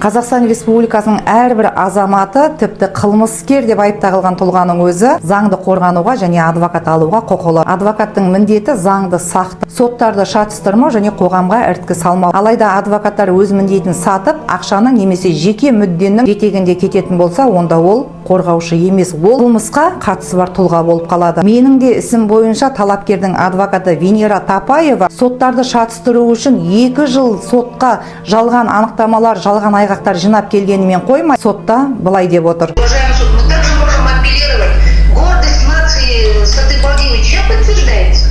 Қазақстан Республикасының әрбір азаматы тіпті қылмыскер деп айып тағылған тұлғаның өзі заңды қорғануға және адвокат алуға құқылы. Адвокаттың міндеті заңды сақтап, соттарды шатыстырмау және қоғамға іріткі салмау. Алайда адвокаттар өз міндетін сатып, ақшаның немесе жеке мүдденің жетегінде кететін болса, онда ол қорғаушы емес, ол қылмысқа қатысы бар тұлға болып қалады. Менің де ісім бойынша талапкердің адвокаты Венера Тапаева соттарды шатыстыру үшін 2 жыл сотқа жалған анықтамалар, жалған айғақтар жинап келгенімен қоймай, сотта былай деп отыр. Уважаемый суд, мы также можем апеллировать. Гордость нации Саты Балдиевой чем подтверждается?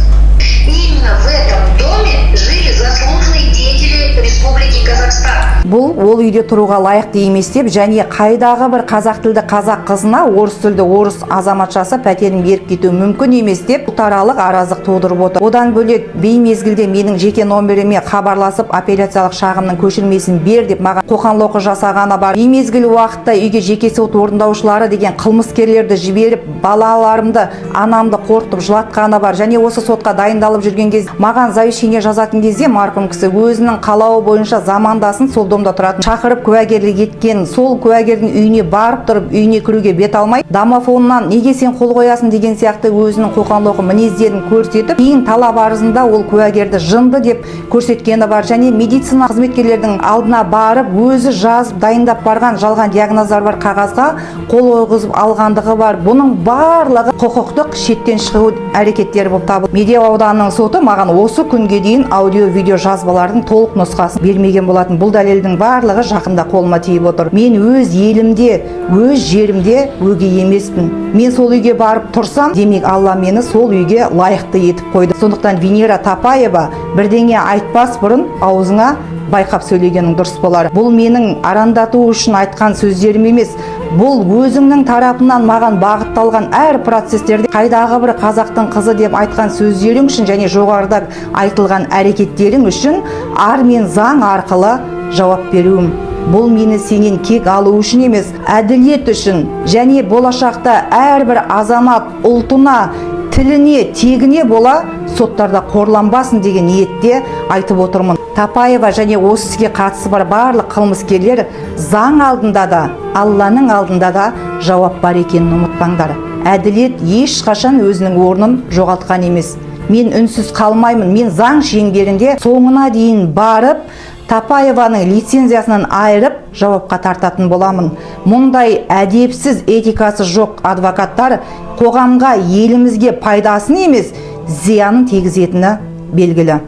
Именно в этом доме жили заслуженные деятели Республики Казахстан. Бұл ол үйде тұруға лайықты емес деп, және қайдағы бір қазақ тілді қазақ қызына орыс тілді орыс азаматшасы пәтерін беріп кету мүмкін емес деп ұлтаралық аразық тудырып отыр. Одан бөлек беймезгілде менің жеке номеріме хабарласып апелляциялық шағымның көшірмесін бер деп маған қоқан-лоққы жасағаны бар. Беймезгіл уақытта үйге жеке сот орындаушылары деген қылмыскерлерді жіберіп, балаларымды, анамды қорқытып жылатқаны бар. Және осы сотқа дайындалып жүрген кезде маған завещание жазатын кезде марқұм кісі өзінің қалауы бойынша замандасын сол домда тұратын шақырып куәгерлік еткен, сол куәгердің үйіне барып тұрып үйіне кіруге бет алмай, домофоннан неге сен қол қоясың деген сияқты өзінің қоқан-лоққы мінездерін көрсетіп, кейін талап арызында ол куәгерді жынды деп көрсеткені бар. Және медицина қызметкерлердің алдына барып өзі жазып дайындап барған жалған диагноздар бар қағазға қол қойғызып алғандығы бар. Бұның барлығы құқықтық шеттен шығу әрекеттері болып табылады. Медеу ауданының соты маған осы күнге дейін аудио-видео жазбалардың толық нұсқасын бермеген болатын. Бұл дәлелдің барлығы жақында қолыма тиіп отыр. Мен өз елімде, өз жерімде өгей емеспін. Мен сол үйге барып тұрсам, демек Алла мені сол үйге лайықты етіп қойды. Сондықтан Венера Тапаева бірдеңе айтпас бұрын аузыңа байқап сөйлегенің дұрыс болар. Бұл менің арандату үшін айтқан сөздерім емес. Бұл өзіңнің тарапынан маған бағытталған әр процестерде қайдағы бір қазақтың қызы деп айтқан сөздерің үшін және жоғарыда айтылған әрекеттерің үшін ар мен заң арқылы жауап беруім. Бұл мені сенен кек алу үшін емес, әділет үшін және болашақта әрбір азамат ұлтына, тіліне, тегіне бола соттарда қорланбасын деген ниетте айтып отырмын. Тапаева және осы іске қатысы бар барлық қылмыскерлер заң алдында да, Алланың алдында да жауап бар екенін ұмытпаңдар. Әділет ешқашан өзінің орнын жоғалтқан емес. Мен үнсіз қалмаймын. Мен заң шеңберінде соңына дейін барып, Тапаеваның лицензиясынан айырып жауапқа тартатын боламын. Мұндай әдепсіз, этикасы жоқ адвокаттар қоғамға, елімізге пайдасын емес, зиянын тигізетіні белгілі.